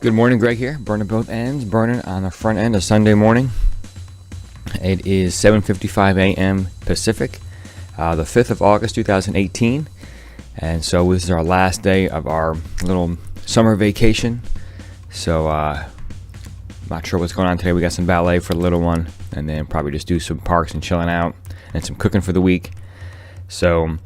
Good morning, Greg here. Burning both ends, burning on the front end of Sunday morning. It is 7:55 a.m. Pacific, the 5th of August, 2018. And so this is our last day of our little summer vacation. So not sure what's going on today. We got some ballet for the little one, and then probably just do some parks and chilling out and some cooking for the week. So,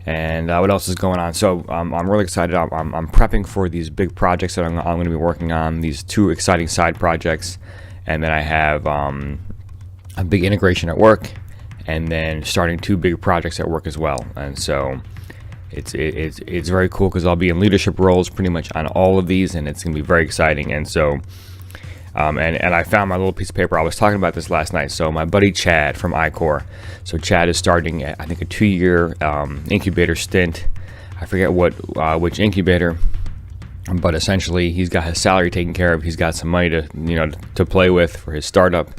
and what else is going on? So I'm really excited. I'm prepping for these big projects that I'm going to be working on, these two exciting side projects. And then I have a big integration at work, and then starting two big projects at work as well. And so it's very cool because I'll be in leadership roles pretty much on all of these, and it's going to be very exciting. And so and I found my little piece of paper. I was talking about this last night. So my buddy Chad from iCore. So Chad is starting, I think, a 2-year incubator stint. I forget which incubator, but essentially he's got his salary taken care of. He's got some money to play with for his startup.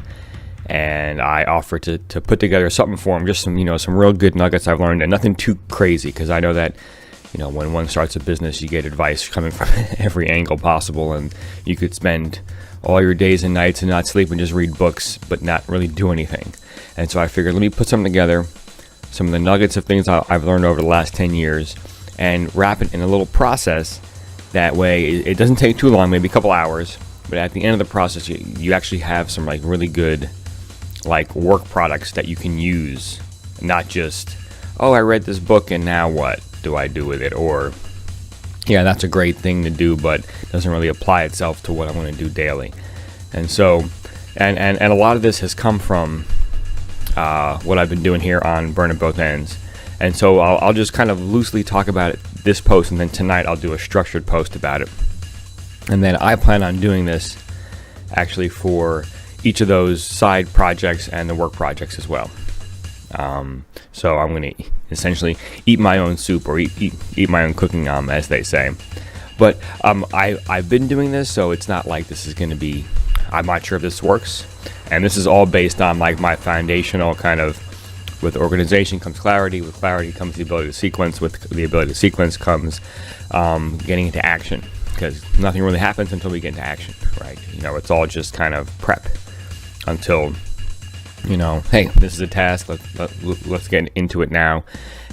And I offered to put together something for him, just some real good nuggets I've learned, and nothing too crazy, because I know that when one starts a business, you get advice coming from every angle possible, and you could spend all your days and nights and not sleep and just read books but not really do anything. And so I figured, let me put something together, some of the nuggets of things I've learned over the last 10 years, and wrap it in a little process. That way it doesn't take too long, maybe a couple hours, but at the end of the process you actually have some really good work products that you can use, not just, oh, I read this book and now what do I do with it? Or, yeah, that's a great thing to do, but doesn't really apply itself to what I'm going to do daily. And so, and a lot of this has come from what I've been doing here on Burning Both Ends. And so I'll just kind of loosely talk about it this post, and then tonight I'll do a structured post about it. And then I plan on doing this actually for each of those side projects and the work projects as well. So I'm going to essentially eat my own soup, or eat my own cooking, as they say. But I've been doing this, so it's not like this is going to be, I'm not sure if this works. And this is all based on my foundational kind of, with organization comes clarity, with clarity comes the ability to sequence, with the ability to sequence comes getting into action, because nothing really happens until we get into action, right? It's all just kind of prep until, hey, this is a task, let's get into it now.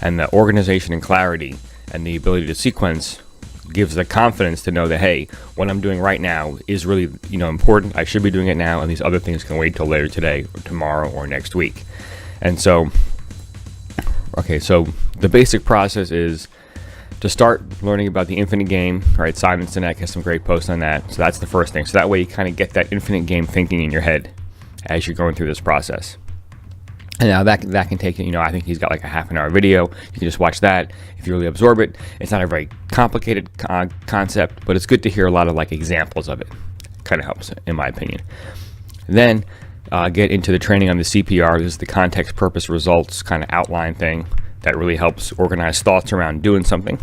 And the organization and clarity and the ability to sequence gives the confidence to know that, hey, what I'm doing right now is really, important. I should be doing it now, and these other things can wait till later today or tomorrow or next week. And so, okay, so the basic process is to start learning about the infinite game, right? Simon Sinek has some great posts on that. So that's the first thing. So that way you kind of get that infinite game thinking in your head as you're going through this process. And now that can take, I think he's got a half an hour video. You can just watch that if you really absorb it. It's not a very complicated concept, but it's good to hear a lot of examples of it. Kind of helps, in my opinion. Then get into the training on the CPR. This is the context, purpose, results kind of outline thing that really helps organize thoughts around doing something,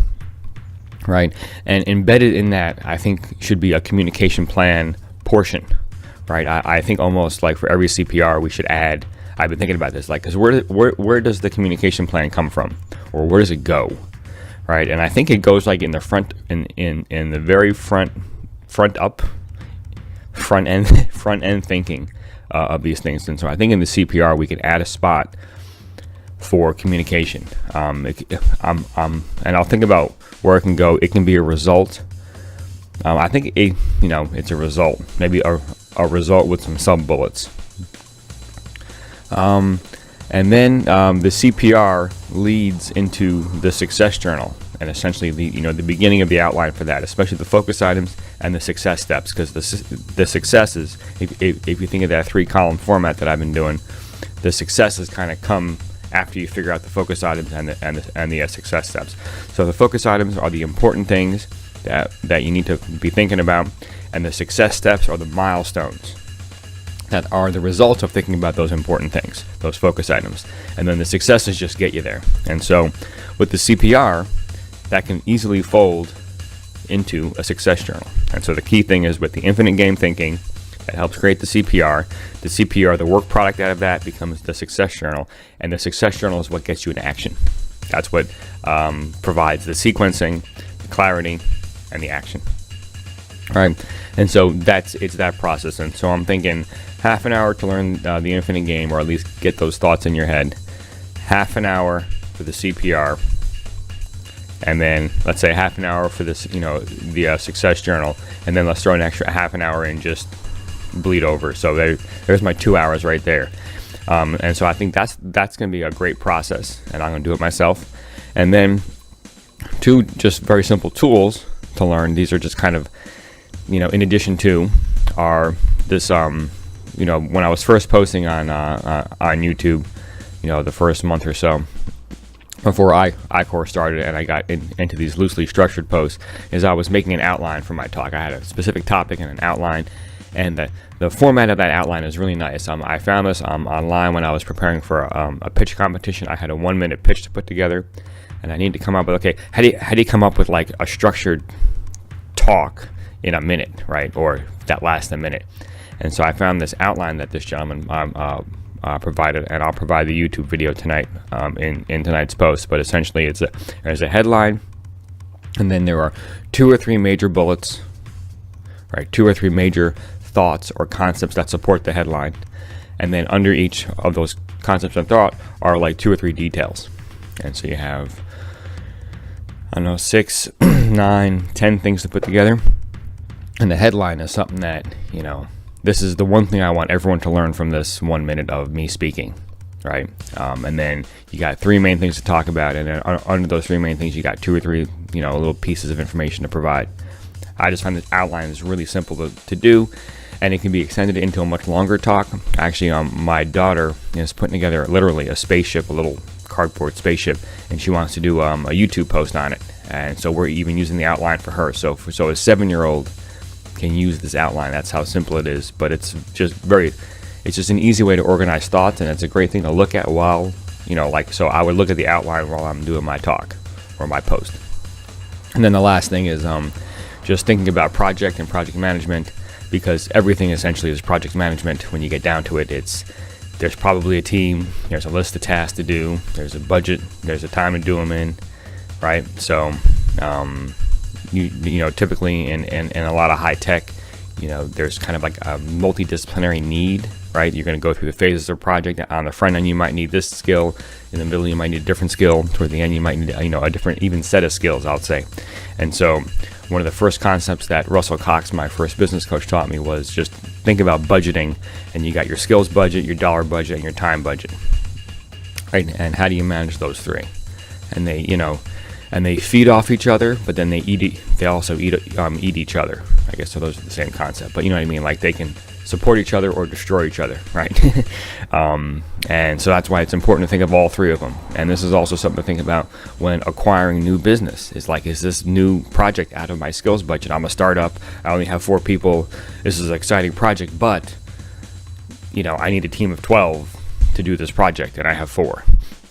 right? And embedded in that, I think, should be a communication plan portion, right? I think almost for every CPR we should add, I've been thinking about this, because where does the communication plan come from, or where does it go, right? And I think it goes in the front, in the very front end thinking of these things. And so I think in the CPR we could add a spot for communication. And I'll think about where it can go. It can be a result. I think it's a result, maybe a result with some sub bullets. And then the CPR leads into the success journal, and essentially the beginning of the outline for that, especially the focus items and the success steps, because the successes, if you think of that 3-column format that I've been doing, the successes kind of come after you figure out the focus items and the success steps. So the focus items are the important things that you need to be thinking about, and the success steps are the milestones that are the result of thinking about those important things, those focus items. And then the successes just get you there. And so with the CPR, that can easily fold into a success journal. And so the key thing is with the infinite game thinking, that helps create the CPR. The CPR, the work product out of that, becomes the success journal. And the success journal is what gets you into action. That's what provides the sequencing, the clarity, and the action. right? And so it's that process. And so I'm thinking half an hour to learn the Infinite Game, or at least get those thoughts in your head. Half an hour for the CPR, and then let's say half an hour for this, the Success Journal, and then let's throw an extra half an hour in just bleed over. So there's my 2 hours right there. And so I think that's going to be a great process, and I'm going to do it myself. And then 2 just very simple tools to learn. These are just kind of, in addition to, are this, when I was first posting on YouTube, the first month or so, before iCourse started and I got into these loosely structured posts, is I was making an outline for my talk. I had a specific topic and an outline, and the format of that outline is really nice. I found this online when I was preparing for a pitch competition. I had a 1-minute pitch to put together, and I need to come up with, okay, how do you come up with like a structured talk in a minute, right? Or that lasts a minute. And so I found this outline that this gentleman provided, and I'll provide the YouTube video tonight in tonight's post. But essentially, there's a headline, and then there are 2 or 3 major bullets, right? 2 or 3 major thoughts or concepts that support the headline, and then under each of those concepts and thought are like 2 or 3 details. And so you have, 6, 9, 10 things to put together, and the headline is something that this is the one thing I want everyone to learn from this 1 minute of me speaking, right? And then you got 3 main things to talk about, and then under those 3 main things, you got 2 or 3, little pieces of information to provide. I just find this outline is really simple to do, and it can be extended into a much longer talk. Actually, my daughter is putting together literally a spaceship, a little cardboard spaceship, and she wants to do a YouTube post on it. And so we're even using the outline for her. So a 7-year-old can use this outline. That's how simple it is, but it's just an easy way to organize thoughts, and it's a great thing to look at while, so I would look at the outline while I'm doing my talk or my post. And then the last thing is just thinking about project and project management, because everything essentially is project management. When you get down to it, there's probably a team, there's a list of tasks to do, there's a budget, there's a time to do them in, right? So typically in a lot of high tech, there's kind of like a multidisciplinary need, right? You're going to go through the phases of a project. On the front end, you might need this skill. In the middle, you might need a different skill. Toward the end, you might need, a different even set of skills, I'll say. And so one of the first concepts that Russell Cox, my first business coach, taught me was just think about budgeting. And you got your skills budget, your dollar budget, and your time budget, right? And how do you manage those 3? And they feed off each other, but then they also eat each other, I guess. So those are the same concept, but you know what I mean? Like they can support each other or destroy each other, right? And so that's why it's important to think of all 3 of them. And this is also something to think about when acquiring new business. Is this new project out of my skills budget? I'm a startup. I only have 4 people. This is an exciting project, but I need a team of 12 to do this project, and I have 4.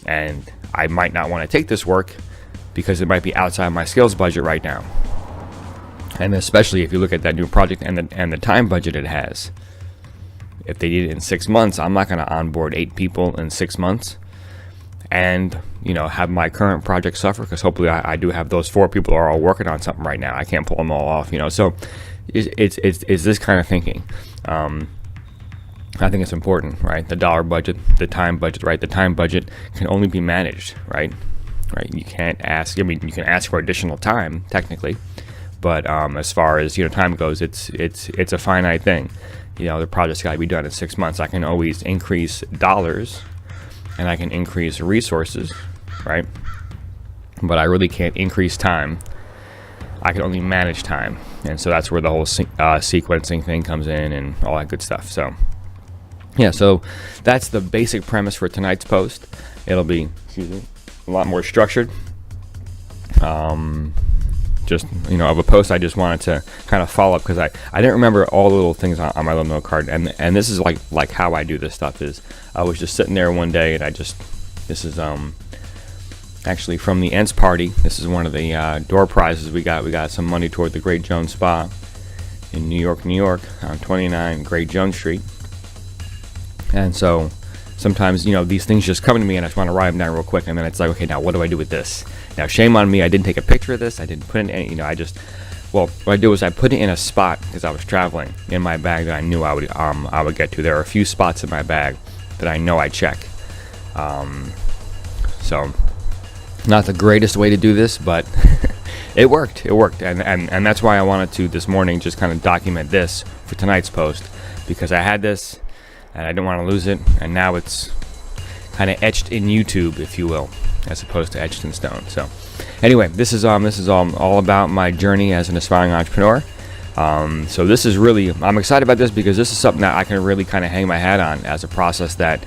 And I might not want to take this work because it might be outside my skills budget right now. And especially if you look at that new project and the time budget it has. If they need it in 6 months, I'm not going to onboard 8 people in 6 months and have my current project suffer, because hopefully I do have those 4 people who are all working on something right now. I can't pull them all off, so it's this kind of thinking. I think it's important, right? The dollar budget, the time budget, right? The time budget can only be managed, right? You can't ask. You can ask for additional time technically, but as far as time goes, it's a finite thing. The project's got to be done in 6 months. I can always increase dollars, and I can increase resources, right? But I really can't increase time. I can only manage time, and so that's where the whole sequencing thing comes in and all that good stuff. So yeah, so that's the basic premise for tonight's post. It'll be a lot more structured. Just of a post I just wanted to kind of follow up, because I didn't remember all the little things on my little note card, and this is like how I do this stuff. Is I was just sitting there one day, and this is actually from the Ents party. This is one of the door prizes we got. We got some money toward the Great Jones Spa in New York on 29 Great Jones Street. And so sometimes, these things just come to me and I just want to write them down real quick. And then it's like, okay, now what do I do with this? Now, shame on me. I didn't take a picture of this. I didn't put in any, well, what I do is I put it in a spot because I was traveling in my bag that I knew I would get to. There are a few spots in my bag that I know I check. So not the greatest way to do this, but it worked. And that's why I wanted to this morning just kind of document this for tonight's post, because I had this and I didn't want to lose it, and now it's kind of etched in YouTube, if you will, as opposed to etched in stone. So anyway, this is all about my journey as an aspiring entrepreneur. So this is really, I'm excited about this because this is something that I can really kind of hang my hat on as a process that,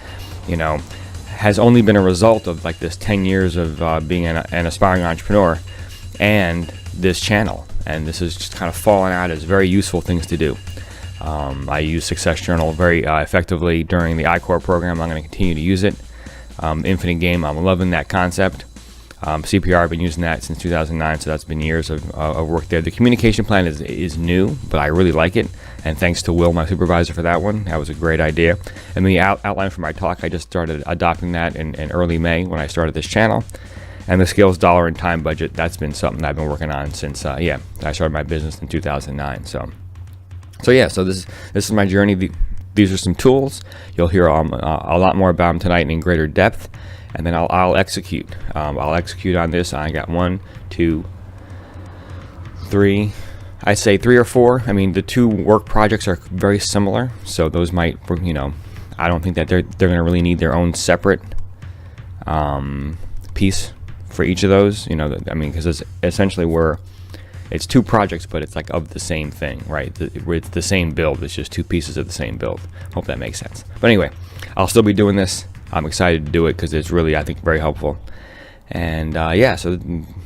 has only been a result of like this 10 years of being an aspiring entrepreneur and this channel. And this is just kind of fallen out as very useful things to do. I use Success Journal very effectively during the I-Core program. I'm going to continue to use it. Infinite Game, I'm loving that concept. CPR, I've been using that since 2009, so that's been years of work there. The communication plan is new, but I really like it, and thanks to Will, my supervisor, for that one. That was a great idea. And the outline for my talk, I just started adopting that in early May when I started this channel. And the skills, dollar, and time budget, that's been something I've been working on since, I started my business in 2009. So this is my journey. These are some tools. You'll hear a lot more about them tonight in greater depth. And then I'll execute. I'll execute on this. I got 1, 2, 3. I'd say 3 or 4. I mean, the 2 work projects are very similar, so those might, I don't think that they're going to really need their own separate piece for each of those. Because it's essentially it's 2 projects, but it's like of the same thing, right? It's the same build. It's just 2 pieces of the same build. Hope that makes sense. But anyway, I'll still be doing this. I'm excited to do it because it's really, I think, very helpful. And so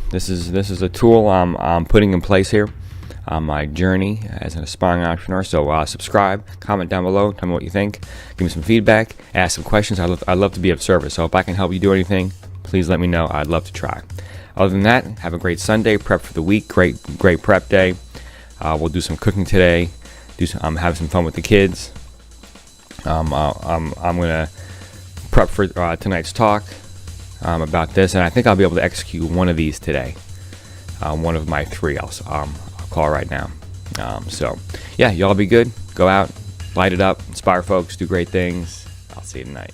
this is a tool I'm putting in place here on my journey as an aspiring entrepreneur. So subscribe, comment down below, tell me what you think, give me some feedback, ask some questions. I'd love to be of service. So if I can help you do anything, please let me know. I'd love to try. Other than that, have a great Sunday. Prep for the week. Great prep day. We'll do some cooking today. Have some fun with the kids. I'm gonna prep for tonight's talk about this, and I think I'll be able to execute one of these today. One of my 3 I'll call right now. Y'all be good. Go out, light it up, inspire folks, do great things. I'll see you tonight.